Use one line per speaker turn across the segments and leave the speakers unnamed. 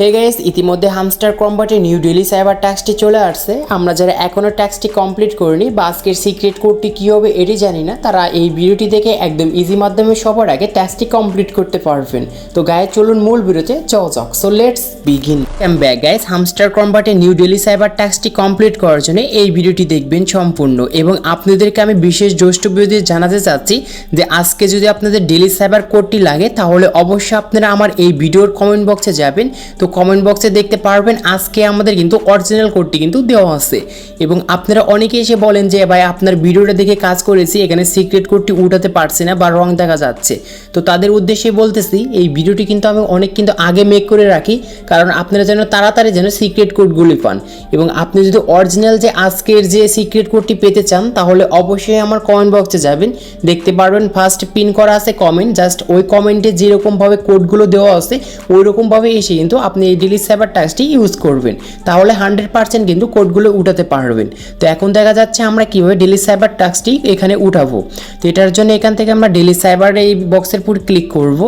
Hey guys, ইতিমধ্যে hamster কম্বাটে new daily cyber টাস্কটি চলে আসছে। আমরা যারা এখনও টাস্কটি কমপ্লিট করিনি বা আজকের সিক্রেট কোডটি কী হবে এটি জানি না, তারা এই ভিডিওটি দেখে একদম ইজি মাধ্যমে সবার আগে টাস্কটি কমপ্লিট করতে পারবেন। তো গাইস চলুন মূল ভিডিওতে যাক। So let's begin. Back guys, hamster কম্বাটে নিউ ডেইলি সাইবার টাস্কটি কমপ্লিট করার জন্য এই ভিডিওটি দেখবেন সম্পূর্ণ। এবং আপনাদেরকে আমি বিশেষ দ্রষ্টব্য দিয়ে জানাতে চাচ্ছি যে আজকে যদি আপনাদের ডেইলি সাইবার কোডটি লাগে তাহলে অবশ্যই আপনারা আমার এই ভিডিওর কমেন্ট বক্সে যাবেন। তো কমেন্ট বক্সে দেখতে পারবেন আজকে আমাদের কিন্তু অরিজিনাল কোডটি কিন্তু দেওয়া আছে। এবং আপনারা অনেকে এসে বলেন যে ভাই আপনার ভিডিওটা দেখে কাজ করেছি, এখানে সিক্রেট কোডটি উঠাতে পারছি না বা রং দেখা যাচ্ছে। তো তাদের উদ্দেশ্যে বলতেছি এই ভিডিওটি কিন্তু আমি অনেক কিন্তু আগে মেক করে রাখি, কারণ আপনারা যেন তাড়াতাড়ি যেন সিক্রেট কোডগুলি পান। এবং আপনি যদি অরিজিনাল যে আজকের যে সিক্রেট কোডটি পেতে চান তাহলে অবশ্যই আমার কমেন্ট বক্সে যাবেন, দেখতে পারবেন ফার্স্ট পিন করা আছে কমেন্ট। জাস্ট ওই কমেন্টে যেরকমভাবে কোডগুলো দেওয়া আছে ওই রকমভাবে এসে কিন্তু আপনি এই ডেইলি সাইবার টাস্কটি ইউজ করবেন, তাহলে 100% কিন্তু কোডগুলো উঠাতে পারবেন। তো এখন দেখা যাচ্ছে আমরা কীভাবে ডেইলি সাইবার টাস্কটি এখানে উঠাবো। তো এটার জন্য এখান থেকে আমরা ডেইলি সাইবার এই বক্সের উপর ক্লিক করব।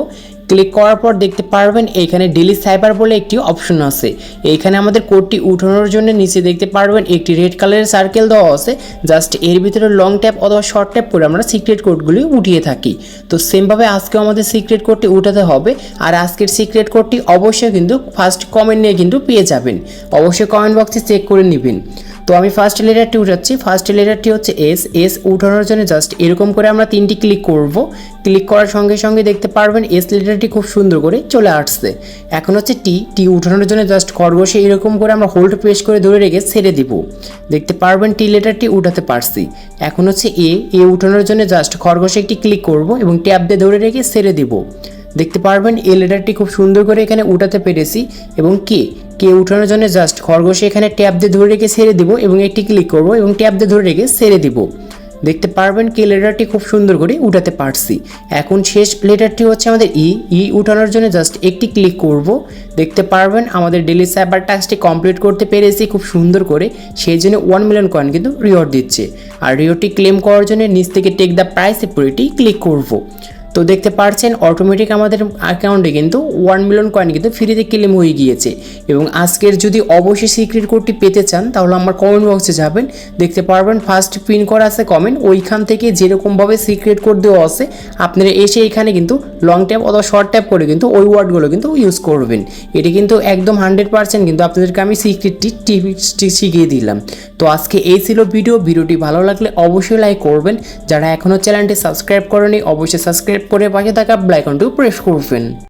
ক্লিক করার পর দেখতে পারবেন এইখানে ডেইলি সাইবার বলে একটি অপশন আছে। এইখানে আমাদের কোডটি উঠানোর জন্য নিচে দেখতে পারবেন একটি রেড কালারের সার্কেল দেওয়া আছে। জাস্ট এর ভিতরে লং ট্যাপ অথবা শর্ট ট্যাপ করে আমরা সিক্রেট কোডগুলি উঠিয়ে থাকি। তো সেমভাবে আজকেও আমাদের সিক্রেট কোডটি উঠাতে হবে। আর আজকের সিক্রেট কোডটি অবশ্যই কিন্তু ফার্স্ট কমেন্ট নিয়ে কিন্তু পেয়ে যাবেন, অবশ্যই কমেন্ট বক্সে চেক করে নেবেন। তো আমি ফার্স্ট লেটারটি উঠাচ্ছি। ফার্স্ট লেটারটি হচ্ছে এস উঠানোর জন্য জাস্ট এরকম করে আমরা 3টি ক্লিক করব। ক্লিক করার সঙ্গে সঙ্গে দেখতে পারবেন এস লেটারটি খুব সুন্দর করে চলে আসছে। এখন হচ্ছে টি উঠানোর জন্য জাস্ট খরগোশে এরকম করে আমরা হোল্ড প্রেস করে ধরে রেখে ছেড়ে দিব। দেখতে পারবেন টি লেটারটি উঠাতে পারছি। এখন হচ্ছে এ উঠানোর জন্য জাস্ট খরগোশে একটি ক্লিক করব এবং ট্যাব দিয়ে ধরে রেখে ছেড়ে দিব। দেখতে পারবেন এ লেটারটি খুব সুন্দর করে এখানে উঠাতে পেরেছি। এবং কে উঠানোর জন্য জাস্ট খরগোশে এখানে ট্যাব দিয়ে ধরে রেখে ছেড়ে দিব এবং একটি ক্লিক করব এবং ট্যাব দিয়ে ধরে রেখে ছেড়ে দিব। দেখতে পারবেন কে লেটারটি খুব সুন্দর করে উঠাতে পারছি। এখন শেষ লেটারটি হচ্ছে আমাদের ই উঠানোর জন্য জাস্ট একটি ক্লিক করব। দেখতে পারবেন আমাদের ডেইলি সাইবার টাস্কটি কমপ্লিট করতে পেরেছি খুব সুন্দর করে। সেই জন্য 1 মিলিয়ন কয়েন কিন্তু রিওয়ার্ড দিচ্ছে। আর রিওয়ার্ডটি ক্লেম করার জন্য নিচ থেকে টেক দ্য প্রাইস এটি ক্লিক করব। তো দেখতে পাচ্ছেন অটোমেটিক আমাদের অ্যাকাউন্টে কিন্তু 1 মিলিয়ন কয়েন কিন্তু ফ্রিতে ক্লেম হয়ে গিয়েছে। এবং আজকের যদি অবশ্যই সিক্রেট কোডটি পেতে চান তাহলে আমার কমেন্ট বক্সে যাবেন, দেখতে পারবেন ফার্স্ট পিন করা আছে কমেন্ট, ওইখান থেকে যেরকমভাবে সিক্রেট কোড দেওয়া আছে আপনারা এসে এখানে কিন্তু লং ট্যাপ অথবা শর্ট ট্যাপ করে কিন্তু ওই ওয়ার্ডগুলো কিন্তু ইউজ করবেন। এটি কিন্তু একদম 100% কিন্তু আপনাদেরকে আমি সিক্রেটটি শিখিয়ে দিলাম। তো আজকে এই ছিল ভিডিওটি ভালো লাগলে অবশ্যই লাইক করবেন। যারা এখনও চ্যানেলটি সাবস্ক্রাইব করেনি অবশ্যই সাবস্ক্রাইব করে পাশে থাকা বেল আইকনটি প্রেস করবেন।